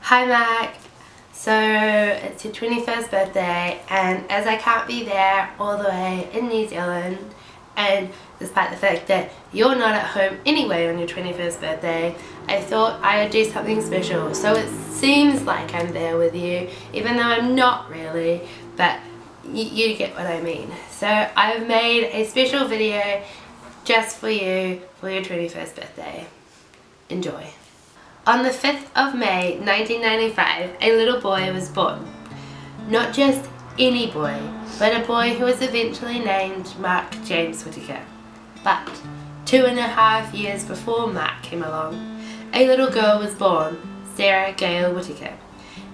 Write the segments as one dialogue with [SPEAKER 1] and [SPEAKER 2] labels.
[SPEAKER 1] Hi Mac, so it's your 21st birthday, and as I can't be there all the way in New Zealand, and despite the fact that you're not at home anyway on your 21st birthday, I thought I would do something special. So it seems like I'm there with you, even though I'm not really, but you get what I mean. So I've made a special video just for you for your 21st birthday. Enjoy. On the 5th of May 1995, a little boy was born. Not just any boy, but a boy who was eventually named Mark James Whittaker. But 2.5 years before Mark came along, a little girl was born, Sarah Gale Whittaker.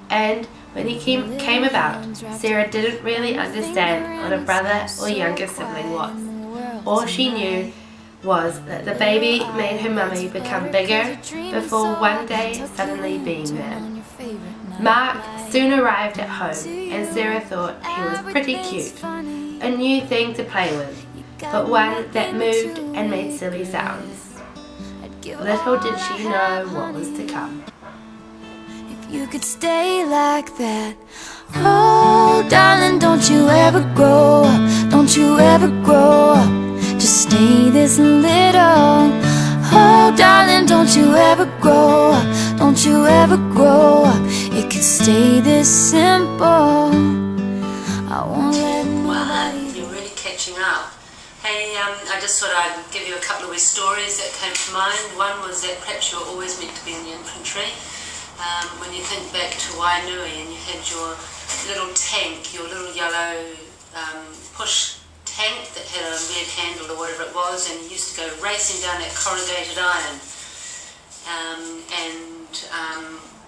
[SPEAKER 1] And when he came about, Sarah didn't really understand what a brother or younger sibling was. All she knew was that the baby made her mummy become bigger before one day suddenly being there. Mark soon arrived at home, and Sarah thought he was pretty cute, a new thing to play with, but one that moved and made silly sounds. Little did she know what was to come.
[SPEAKER 2] If you could stay like that, oh darling, don't you ever grow up, don't you ever grow up. Just stay this little. Oh darling, don't you ever grow up, don't you ever grow up. It could stay this simple. I won't let nobody.
[SPEAKER 3] Wow, you're really catching up. Hey, I just thought I'd give you a couple of wee stories that came to mind. One was that perhaps you were always meant to be in the infantry. When you think back to Wainui and you had your little tank, your little yellow push tank that had a red handle or whatever it was, and you used to go racing down that corrugated iron.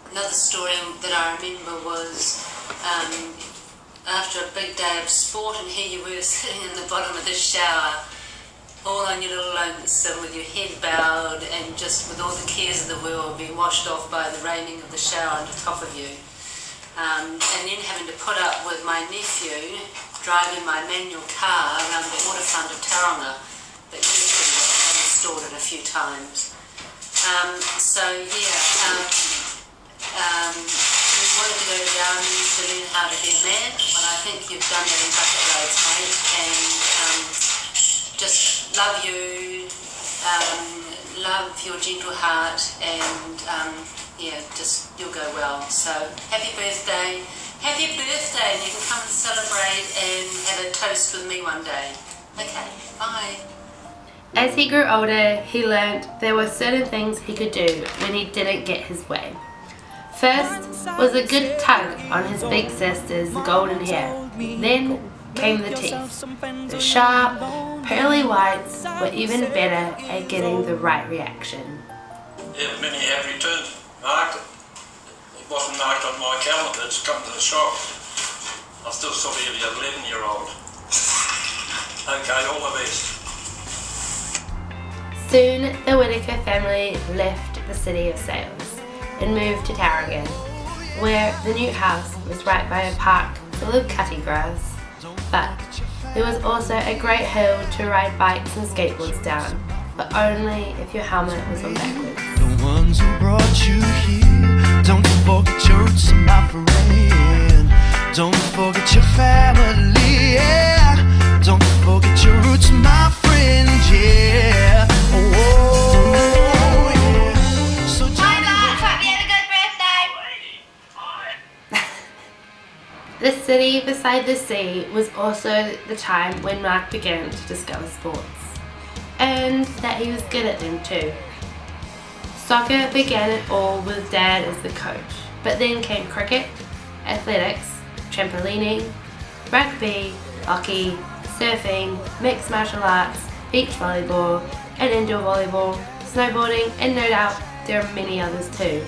[SPEAKER 3] Another story that I remember was after a big day of sport, and here you were sitting in the bottom of the shower, all on your little lonesome with your head bowed and just with all the cares of the world being washed off by the raining of the shower on the top of you. And then having to put up with my nephew driving my manual car around the waterfront of Tauranga, but usually I've installed it a few times. You wanted to go to the army to learn how to be a man. Well, I think you've done that in bucket loads, mate, and just love you, love your gentle heart, and yeah, just you'll go well. So happy birthday, and you can come and celebrate and have a toast with me one day. Okay, bye.
[SPEAKER 1] As he grew older, he learned there were certain things he could do when he didn't get his way. First was a good tug on his big sister's golden hair. Then came the teeth. The sharp, pearly whites were even better at getting the right reaction.
[SPEAKER 4] Yeah, many have returned. Marked it. It wasn't marked on my calendar, it's come to the shop. I still sort of an 11-year-old. Okay, all the best.
[SPEAKER 1] Soon the Whittaker family left the city of sails and moved to Tauranga, where the new house was right by a park full of cutty grass. But there was also a great hill to ride bikes and skateboards down, but only if your helmet was on backwards.
[SPEAKER 5] The ones who brought you here, don't forget your roots, my friend. Don't forget your family, yeah. Don't forget your roots, my friend, yeah. Oh, yeah. So
[SPEAKER 1] Hi Mark, hope you had a good birthday! The city beside the sea was also the time when Mark began to discover sports, and that he was good at them too. Soccer began it all with Dad as the coach, but then came cricket, athletics, trampolining, rugby, hockey, surfing, mixed martial arts, beach volleyball, and indoor volleyball, snowboarding, and no doubt there are many others too.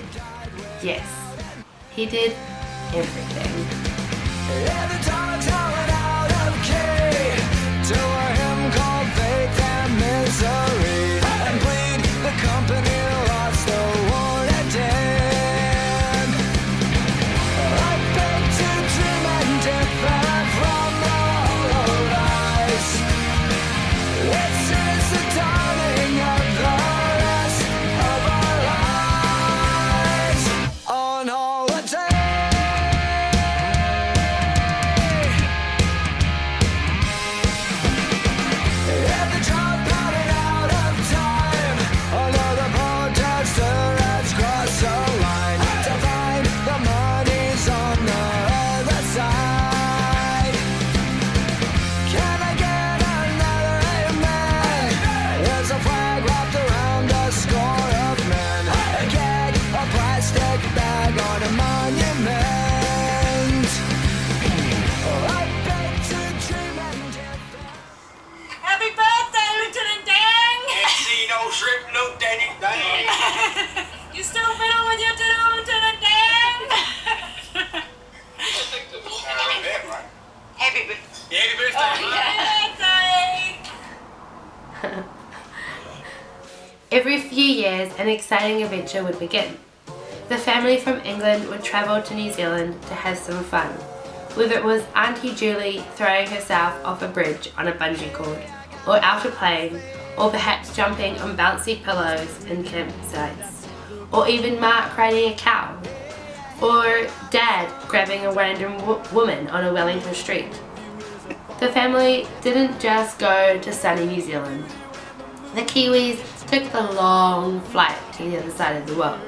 [SPEAKER 1] Yes, he did everything.
[SPEAKER 6] Every time I tell it out of key to a hymn called faith and misery, and plead the company lost the war it did. I beg to dream and differ from the hollow lies. This is the dawning of the rest of our lives. On all
[SPEAKER 1] an exciting adventure would begin. The family from England would travel to New Zealand to have some fun, whether it was Auntie Julie throwing herself off a bridge on a bungee cord, or out a plane, or perhaps jumping on bouncy pillows in campsites, or even Mark riding a cow, or Dad grabbing a random woman on a Wellington street. The family didn't just go to sunny New Zealand. The Kiwis took the long flight to the other side of the world.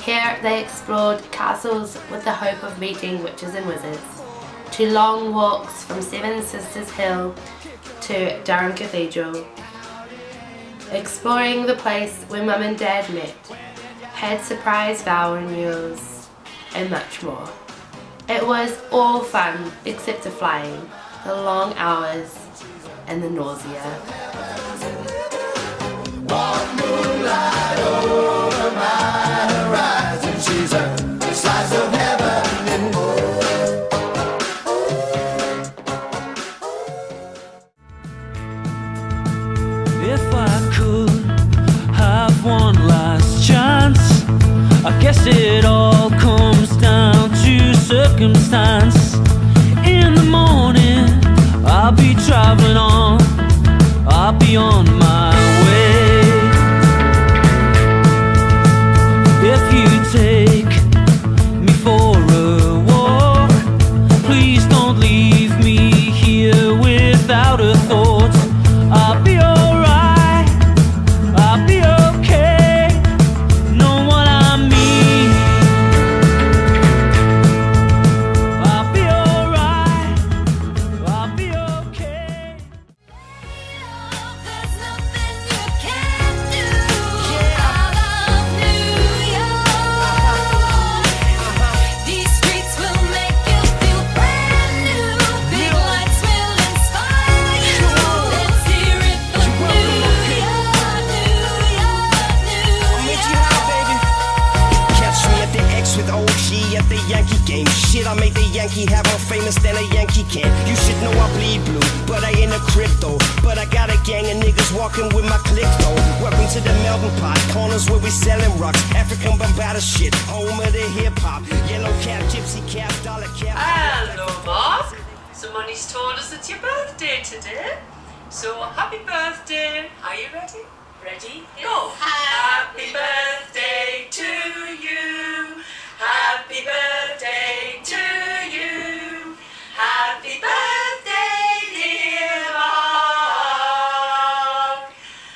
[SPEAKER 1] Here they explored castles with the hope of meeting witches and wizards, to long walks from Seven Sisters Hill to Durham Cathedral, exploring the place where Mum and Dad met, had surprise vow renewals, and much more. It was all fun except the flying, the long hours, and the nausea.
[SPEAKER 6] One moonlight over my horizon, she's a slice of heaven and more.
[SPEAKER 5] If I could have one last chance, I guess it all comes down to circumstance. In the morning, I'll be traveling on, I'll be on my way. If you take me for a walk, please don't leave me here without a thought. I'll be alright, I'll be okay, know what I mean. I'll be alright, I'll be okay.
[SPEAKER 2] There's nothing you can't do. I love New York. These streets will make you feel brand new. Big lights will inspire you. Let's hear it for New York, New York, New
[SPEAKER 7] I'll meet you high, baby. Catch me at the X with OG at the Yankee game. Shit, I made the Yankee have more famous than a Yankee can. You should know I bleed blue, but I ain't a crypto. But I got a gang of niggas walking with my click though. Welcome to the melting pot, corners where we selling rocks. African Bombada shit, home of the hip hop. Yellow cap, gypsy cap, dollar cap.
[SPEAKER 3] Hello, Mark. Somebody's told us it's your birthday today. So, happy birthday. Are you ready? Ready? Go. Happy birthday to you. Happy birthday to you. Happy birthday, dear Mark.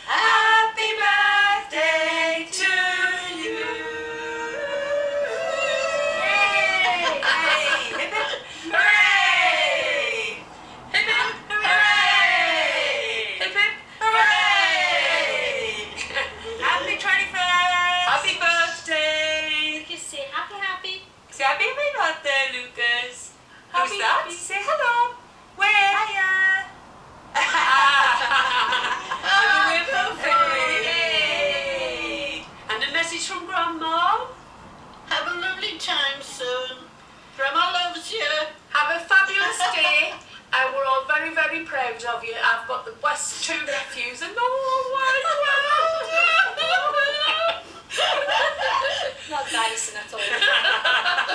[SPEAKER 3] Happy birthday to you. Hey, hey, hip hip, hooray! Hip hip, hooray! Hip hip, hooray! Happy 21st! Happy birthday!
[SPEAKER 8] You say happy.
[SPEAKER 3] Say happy birthday, Lukas. Who's that? Say hello. Where? Hiya. We're perfect. Yay. And a message from Grandma.
[SPEAKER 8] Have a lovely time soon. Grandma loves you.
[SPEAKER 3] Have a fabulous day. And we're all very, very proud of you. I've got the best 2 nephews in the whole wide world.
[SPEAKER 8] Not dicing at all.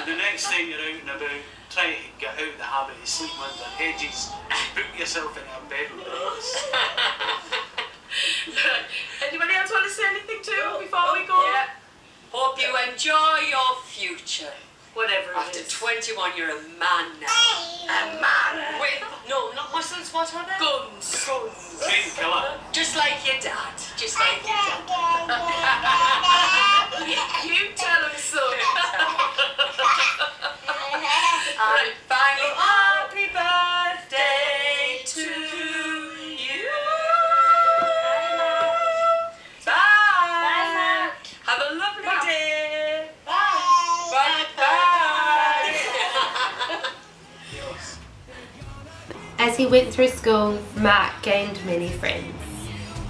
[SPEAKER 9] The next time you're out and about, try to get out the habit of sleeping under hedges. Book yourself in a bed with us.
[SPEAKER 3] Anybody else want to say anything too before we go? Yeah. Hope you enjoy your future. Whatever it is. After 21, you're a man now. A man? With, no, not muscles, what are they? Guns. Guns.
[SPEAKER 9] Trained killer.
[SPEAKER 3] Just like your dad. Just like your dad. You tell him so. And finally, happy birthday to you. Bye. Bye. Have a lovely day. Bye. Bye.
[SPEAKER 1] As he went through school, Mark gained many friends,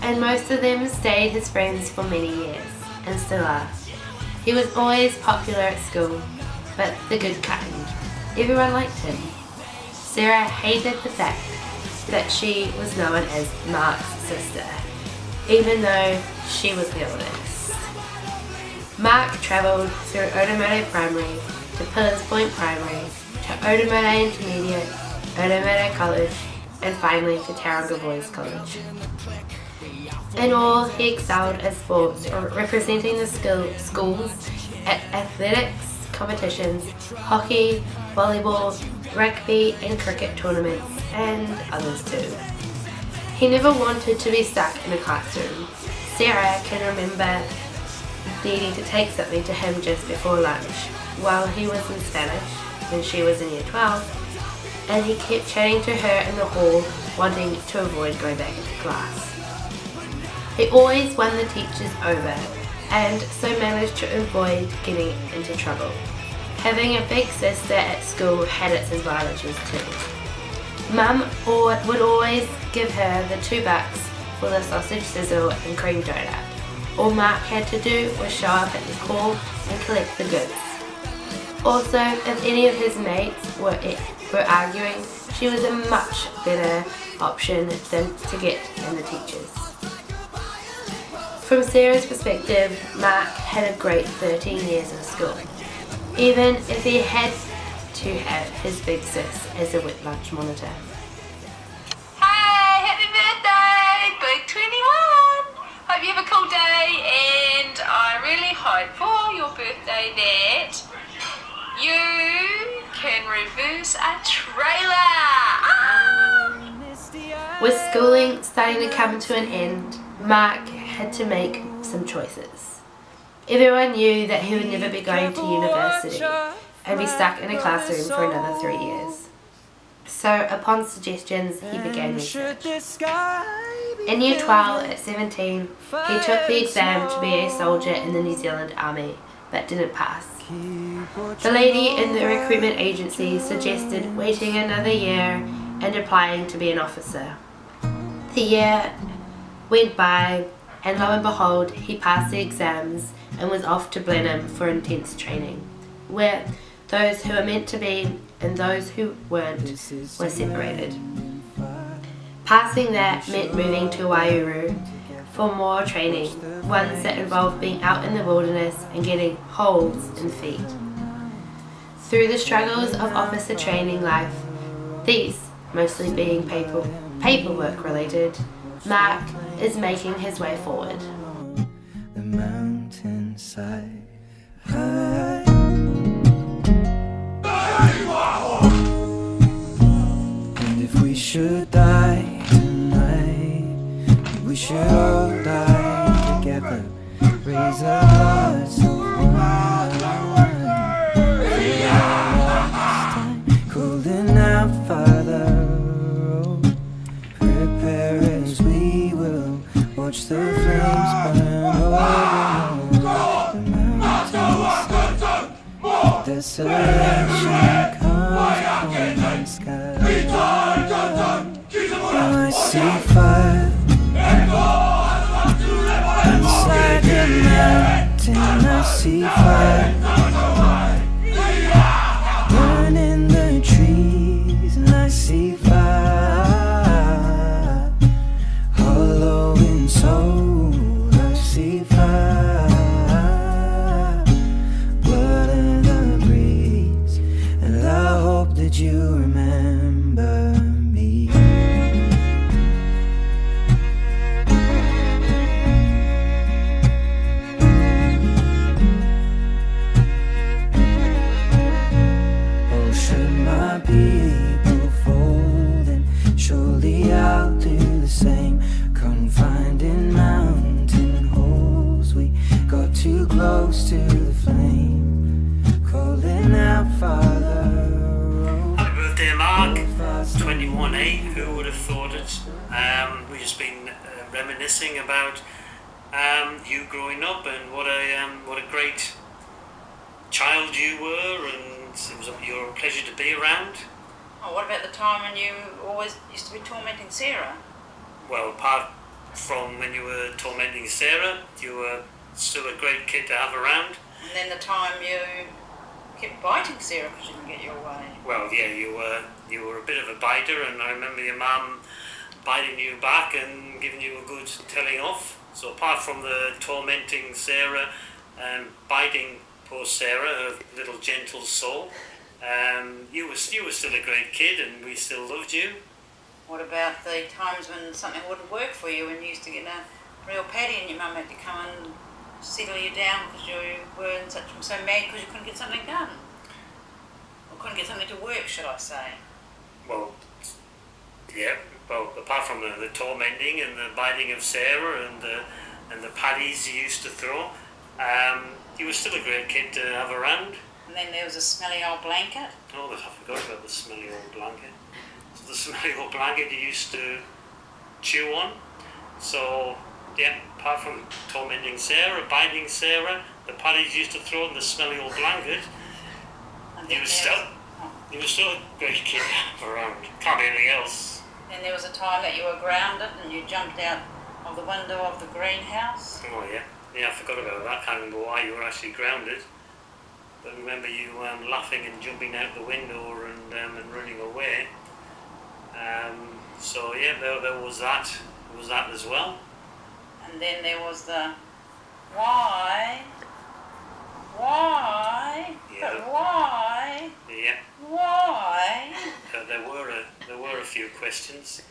[SPEAKER 1] and most of them stayed his friends for many years, and still are. He was always popular at school, but the good kind. Everyone liked him. Sarah hated the fact that she was known as Mark's sister, even though she was the oldest. Mark travelled through Otamoto Primary to Pillars Point Primary to Otamoto Intermediate, Otamoto College, and finally to Tauranga Boys College. In all, he excelled at sports, representing the schools at athletics competitions, hockey, volleyball, rugby and cricket tournaments, and others too. He never wanted to be stuck in a classroom. Sarah can remember needing to take something to him just before lunch while he was in Spanish when she was in year 12, and he kept chatting to her in the hall, wanting to avoid going back into class. He always won the teachers over and so managed to avoid getting into trouble. Having a big sister at school had its advantages too. Mum would always give her the $2 for the sausage sizzle and cream donut. All Mark had to do was show up at the call and collect the goods. Also, if any of his mates were arguing, she was a much better option than to get in the teachers. From Sarah's perspective, Mark had a great 13 years of school, even if he had to have his big sis as a wet lunch monitor.
[SPEAKER 10] Hey, happy birthday, Big 21! Hope you have a cool day, and I really hope for your birthday that you can reverse a trailer!
[SPEAKER 1] With schooling starting to come to an end, Mark had to make some choices. Everyone knew that he would never be going to university and be stuck in a classroom for another 3 years. So upon suggestions, he began research. In year 12 at 17, he took the exam to be a soldier in the New Zealand Army, but didn't pass. The lady in the recruitment agency suggested waiting another year and applying to be an officer. The year went by, and lo and behold, he passed the exams and was off to Blenheim for intense training, where those who were meant to be and those who weren't were separated. Passing that meant moving to Waiouru for more training, ones that involved being out in the wilderness and getting holes in feet. Through the struggles of officer training life, these mostly being paperwork related, Mark is making his way forward.
[SPEAKER 5] The mountainside and if we should die tonight, we should all die together. Raise our hearts of wine. Cooling out, Father. Prepare as we will watch the flames burn over the mountainside. Desolation comes upon the sky. I see fire inside the mountain. I see fire burning the trees, and I see fire hollow in soul. I see fire, blood in the breeze, and I hope that you remember me. Oh, should my people fall, then surely I'll do the same. Confined in mountain holes, we got too close to the flame, calling out, Father.
[SPEAKER 9] Happy birthday, Mark. 21, who would have thought it? We've just been reminiscing about you growing up and what a great child you were, and it was a pleasure to be around.
[SPEAKER 8] Oh, what about the time when you always used to be tormenting Sarah?
[SPEAKER 9] Well, apart from when you were tormenting Sarah, you were still a great kid to have around.
[SPEAKER 8] And then the time you kept biting Sarah because you didn't get your way.
[SPEAKER 9] Well, yeah, you were a bit of a biter, and I remember your mum biting you back and giving you a good telling off. So apart from the tormenting Sarah, biting poor Sarah, her little gentle soul. You were still a great kid, and we still loved you.
[SPEAKER 3] What about the times when something wouldn't work for you and you used to get a real paddy and your mum had to come and settle you down because you were so mad because you couldn't get something done? Or couldn't get something to work, should I say?
[SPEAKER 9] Well, yeah. Well, apart from the tormenting and the biting of Sarah and the paddies you used to throw, you were still a great kid to have around.
[SPEAKER 3] And then there was a smelly old blanket.
[SPEAKER 9] Oh, I forgot about the smelly old blanket. So the smelly old blanket you used to chew on. So, yeah, apart from tormenting Sarah, biting Sarah, the paddies you used to throw in the smelly old blanket, you were still a great kid to have around. Can't be anything else.
[SPEAKER 3] Then there was a time that you were grounded and you jumped out of the window of the greenhouse.
[SPEAKER 9] Oh, yeah. Yeah, I forgot about that. I can't remember why you were actually grounded. But I remember you laughing and jumping out the window and running away. So yeah, there was that. There was that as well.
[SPEAKER 3] And then there was the why?
[SPEAKER 9] Yeah.
[SPEAKER 3] But why?
[SPEAKER 9] Yeah.
[SPEAKER 3] Why?
[SPEAKER 9] There were a few questions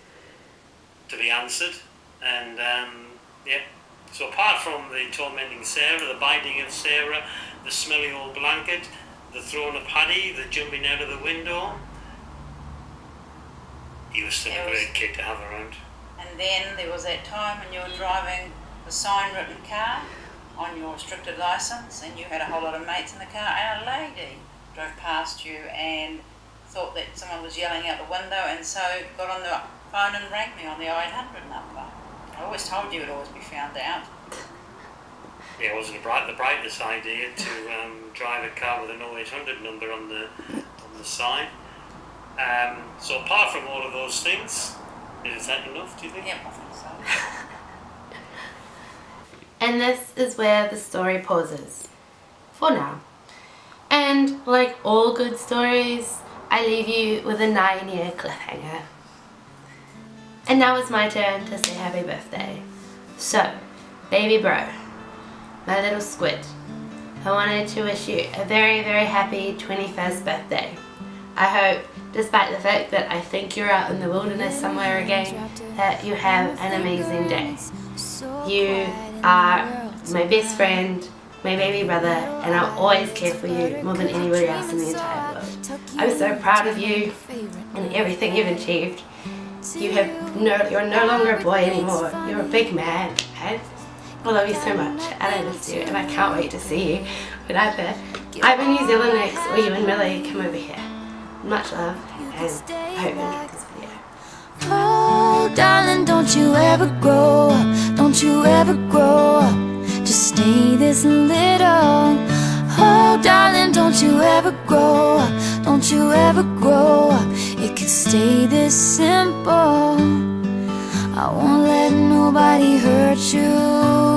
[SPEAKER 9] to be answered, and yeah. So apart from the tormenting Sarah, the biting of Sarah, the smelly old blanket, the throwing of paddy, the jumping out of the window, you were still a great kid to have around.
[SPEAKER 3] And then there was that time when you were driving the sign-written car on your restricted licence and you had a whole lot of mates in the car and a lady drove past you and thought that someone was yelling out the window and so got on the phone and rang me on the 0800 number. I always told you it would always be found out.
[SPEAKER 9] Yeah, it wasn't the brightest idea to drive a car with an 0800 number on the sign. So apart from all of those things, is that enough, do you think?
[SPEAKER 3] Yeah, I think so.
[SPEAKER 1] And this is where the story pauses. For now. And like all good stories, I leave you with a 9-year cliffhanger. And now it's my turn to say happy birthday. So, baby bro, my little squid, I wanted to wish you a very, very happy 21st birthday. I hope, despite the fact that I think you're out in the wilderness somewhere again, that you have an amazing day. You are my best friend, my baby brother, and I'll always care for you more than anybody else in the entire world. I'm so proud of you and everything you've achieved. You're no longer a boy anymore. You're a big man, and I love you so much, and I miss you, and I can't wait to see you when I'm in New Zealand next, or you and Millie come over here. Much love, and I hope you enjoyed this video.
[SPEAKER 2] Oh, darling, don't you ever grow up, don't you ever grow up, just stay this little. Oh, darling, don't you ever grow up, don't you ever grow up, it could stay this simple. I won't let nobody hurt you.